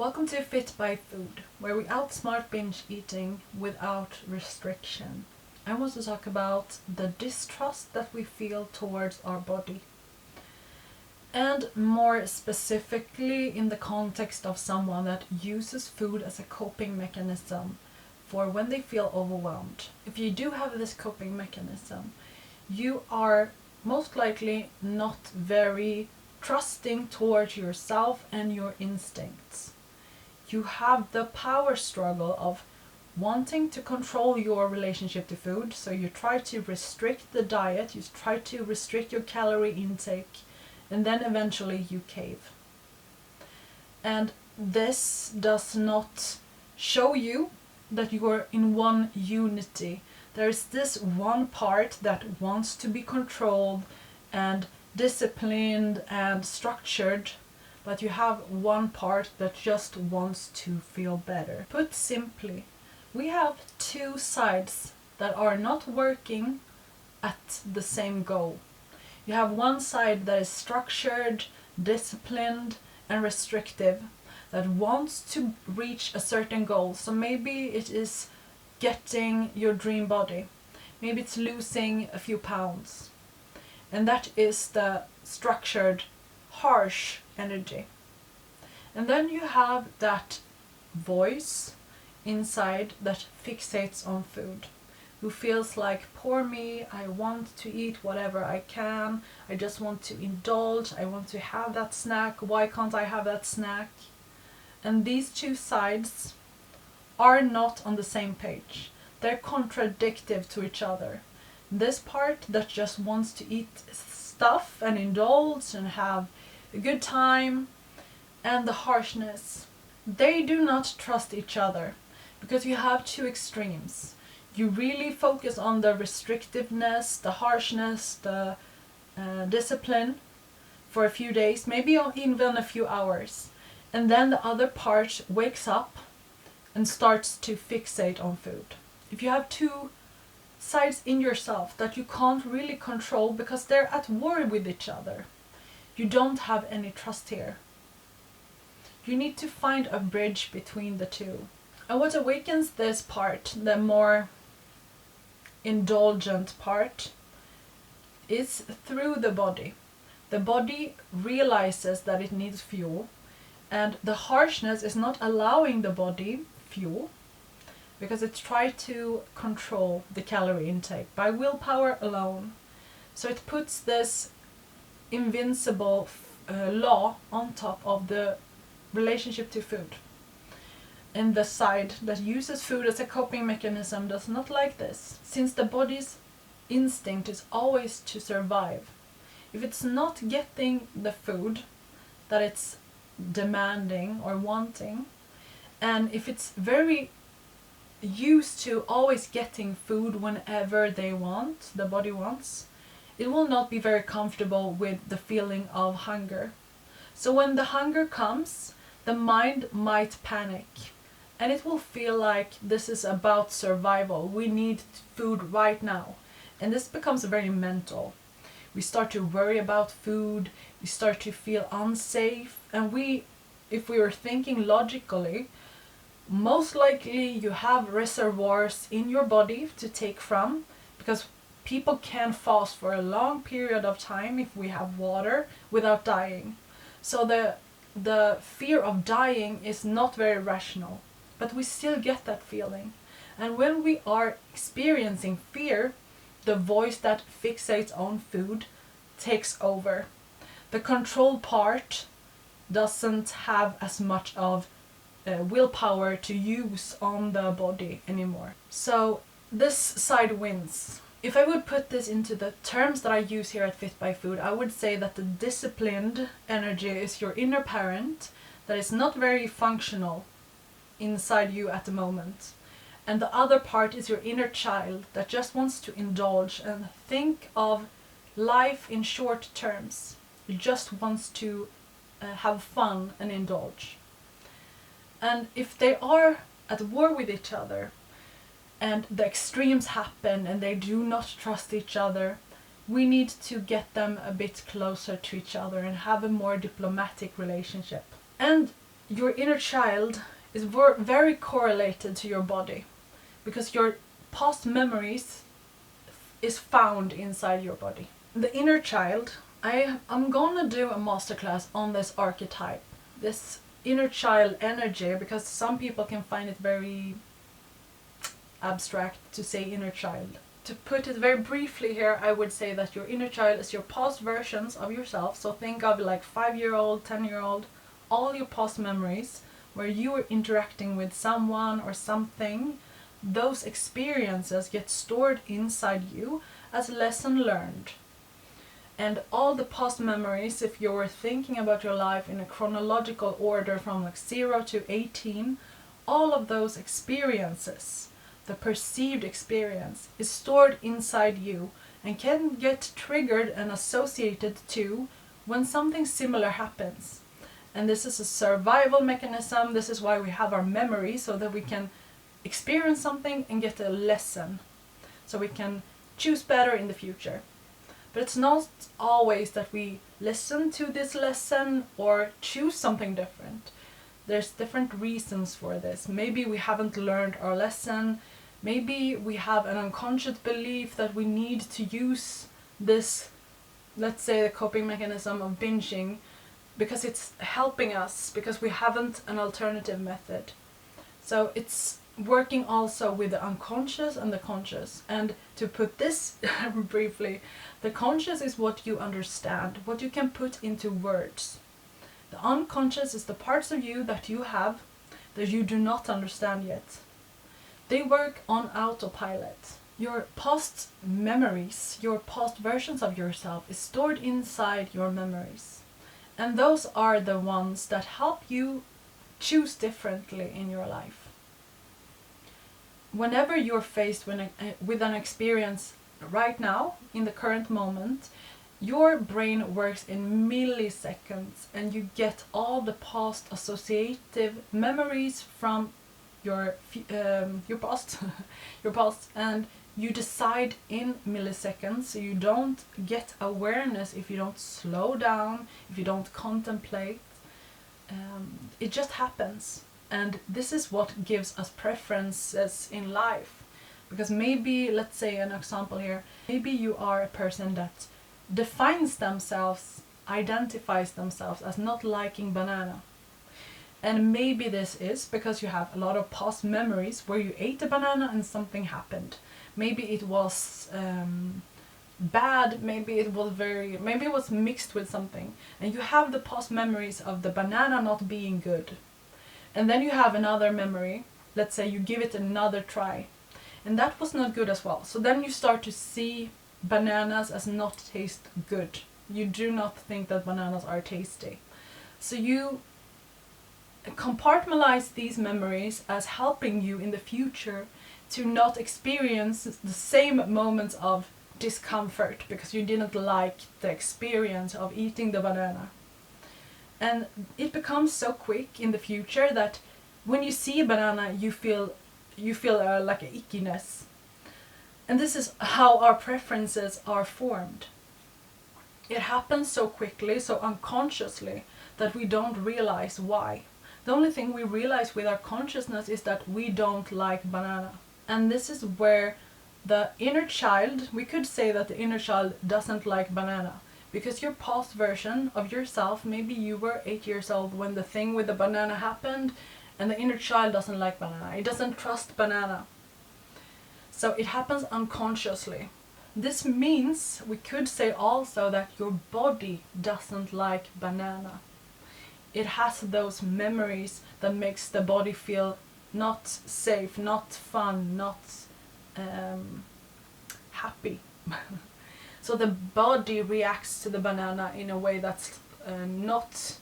Welcome to FitByFood, where we outsmart binge eating without restriction. I want to talk about the distrust that we feel towards our body. And more specifically in the context of someone that uses food as a coping mechanism for when they feel overwhelmed. If you do have this coping mechanism, you are most likely not very trusting towards yourself and your instincts. You have the power struggle of wanting to control your relationship to food, so you try to restrict the diet, you try to restrict your calorie intake, and then eventually you cave. And this does not show you that you are in one unity. There is this one part that wants to be controlled and disciplined and structured, but you have one part that just wants to feel better. Put simply, we have two sides that are not working at the same goal. You have one side that is structured, disciplined, and restrictive, that wants to reach a certain goal. So maybe it is getting your dream body. Maybe it's losing a few pounds. And that is the structured, harsh energy. And then you have that voice inside that fixates on food, who feels like, poor me, I want to eat whatever I can, I just want to indulge, I want to have that snack, why can't I have that snack? And these two sides are not on the same page. They're contradictory to each other. This part that just wants to eat stuff and indulge and have a good time, and the harshness, they do not trust each other, because you have two extremes. You really focus on the restrictiveness, the harshness, the discipline for a few days, maybe even a few hours, and then the other part wakes up and starts to fixate on food. If you have two sides in yourself that you can't really control because they're at war with each other, you don't have any trust here. You need to find a bridge between the two. And what awakens this part, the more indulgent part, is through the body. The body realizes that it needs fuel, and the harshness is not allowing the body fuel because it's trying to control the calorie intake by willpower alone. So it puts this invincible law on top of the relationship to food. And the side that uses food as a coping mechanism does not like this, since the body's instinct is always to survive. If it's not getting the food that it's demanding or wanting, and if it's very used to always getting food whenever they want, the body wants, it will not be very comfortable with the feeling of hunger. So when the hunger comes, the mind might panic, and it will feel like this is about survival. We need food right now. And this becomes very mental. We start to worry about food, we start to feel unsafe, and if we were thinking logically, most likely you have reservoirs in your body to take from, because people can fast for a long period of time if we have water without dying. So the fear of dying is not very rational, but we still get that feeling. And when we are experiencing fear, the voice that fixates on food takes over. The control part doesn't have as much of willpower to use on the body anymore. So this side wins. If I would put this into the terms that I use here at FitByFood, I would say that the disciplined energy is your inner parent that is not very functional inside you at the moment. And the other part is your inner child that just wants to indulge and think of life in short terms. It just wants to have fun and indulge. And if they are at war with each other, and the extremes happen and they do not trust each other, we need to get them a bit closer to each other and have a more diplomatic relationship. And your inner child is very correlated to your body, because your past memories is found inside your body. The inner child, I'm gonna do a masterclass on this archetype, this inner child energy, because some people can find it very abstract to say inner child. To put it very briefly here, I would say that your inner child is your past versions of yourself. So think of like 5-year-old, 10-year-old, all your past memories where you were interacting with someone or something. Those experiences get stored inside you as lesson learned. And all the past memories, if you're thinking about your life in a chronological order from like 0 to 18, all of those experiences, the perceived experience, is stored inside you and can get triggered and associated to when something similar happens. And this is a survival mechanism. This is why we have our memory, so that we can experience something and get a lesson, so we can choose better in the future. But it's not always that we listen to this lesson or choose something different. There's different reasons for this. Maybe we haven't learned our lesson. Maybe we have an unconscious belief that we need to use this, let's say, the coping mechanism of binging, because it's helping us, because we haven't an alternative method. So it's working also with the unconscious and the conscious. And to put this briefly, the conscious is what you understand, what you can put into words. The unconscious is the parts of you that you have that you do not understand yet. They work on autopilot. Your past memories, your past versions of yourself is stored inside your memories. And those are the ones that help you choose differently in your life. Whenever you're faced with an experience right now, in the current moment, your brain works in milliseconds and you get all the past associative memories from your past, your past, and you decide in milliseconds. So you don't get awareness if you don't slow down, if you don't contemplate. It just happens. And this is what gives us preferences in life. Because maybe, let's say an example here, maybe you are a person that defines themselves, identifies themselves as not liking banana. And maybe this is because you have a lot of past memories where you ate a banana and something happened. Maybe it was bad, maybe it was mixed with something. And you have the past memories of the banana not being good. And then you have another memory, let's say you give it another try, and that was not good as well. So then you start to see bananas as not taste good. You do not think that bananas are tasty. So you compartmentalize these memories as helping you in the future to not experience the same moments of discomfort because you didn't like the experience of eating the banana. And it becomes so quick in the future that when you see a banana, you feel like an ickiness. And this is how our preferences are formed. It happens so quickly, so unconsciously, that we don't realize why. The only thing we realize with our consciousness is that we don't like banana. And this is where the inner child, we could say that the inner child doesn't like banana. Because your past version of yourself, maybe you were 8 years old when the thing with the banana happened, and the inner child doesn't like banana. It doesn't trust banana. So it happens unconsciously. This means we could say also that your body doesn't like banana. It has those memories that makes the body feel not safe, not fun, not happy. So the body reacts to the banana in a way that's not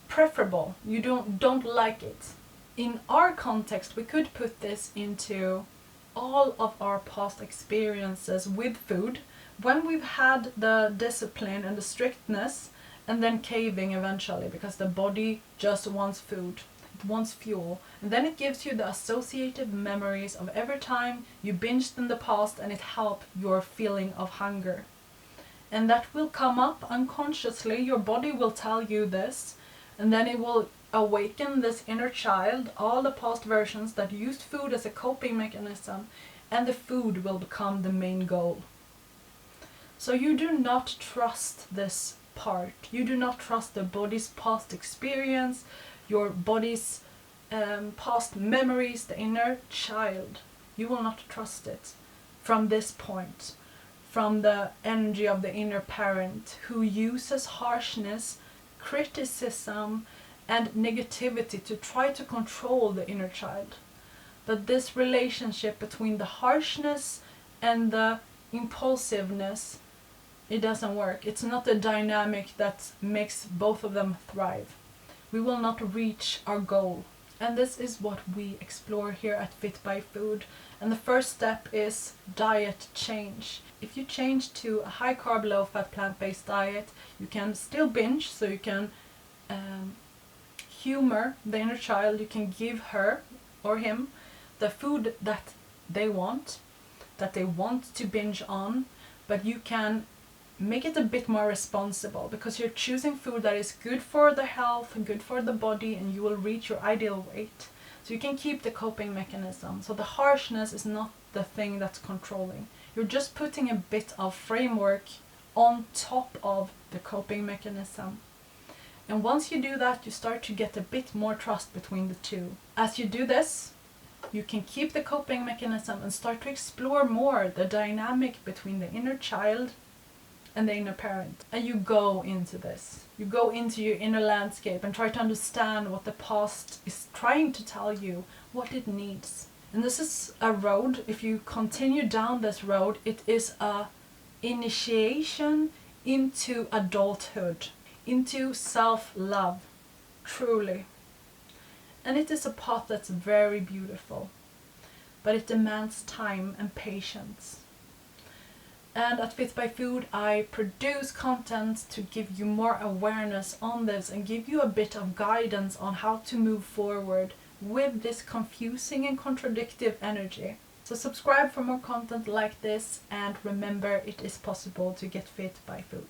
preferable. You don't like it. In our context, we could put this into all of our past experiences with food, when we've had the discipline and the strictness, and then caving eventually because the body just wants food. It wants fuel. And then it gives you the associative memories of every time you binged in the past and it helped your feeling of hunger. And that will come up unconsciously. Your body will tell you this, and then it will awaken this inner child, all the past versions that used food as a coping mechanism, and the food will become the main goal. So you do not trust this part. You do not trust the body's past experience, your body's past memories, the inner child. You will not trust it from this point, from the energy of the inner parent who uses harshness, criticism, and negativity to try to control the inner child. But this relationship between the harshness and the impulsiveness, it doesn't work. It's not a dynamic that makes both of them thrive. We will not reach our goal. And this is what we explore here at FitByFood. And the first step is diet change. If you change to a high carb, low fat, plant-based diet, you can still binge, so you can humor the inner child. You can give her or him the food that they want to binge on, but you can make it a bit more responsible because you're choosing food that is good for the health and good for the body, and you will reach your ideal weight. So you can keep the coping mechanism. So the harshness is not the thing that's controlling. You're just putting a bit of framework on top of the coping mechanism. And once you do that, you start to get a bit more trust between the two. As you do this, you can keep the coping mechanism and start to explore more the dynamic between the inner child and the inner parent. And you go into this. You go into your inner landscape and try to understand what the past is trying to tell you, what it needs. And this is a road. If you continue down this road, it is a initiation into adulthood, into self-love, truly. And it is a path that's very beautiful, but it demands time and patience. And at FitByFood, I produce content to give you more awareness on this and give you a bit of guidance on how to move forward with this confusing and contradictive energy. So subscribe for more content like this, and remember, it is possible to get fit by food.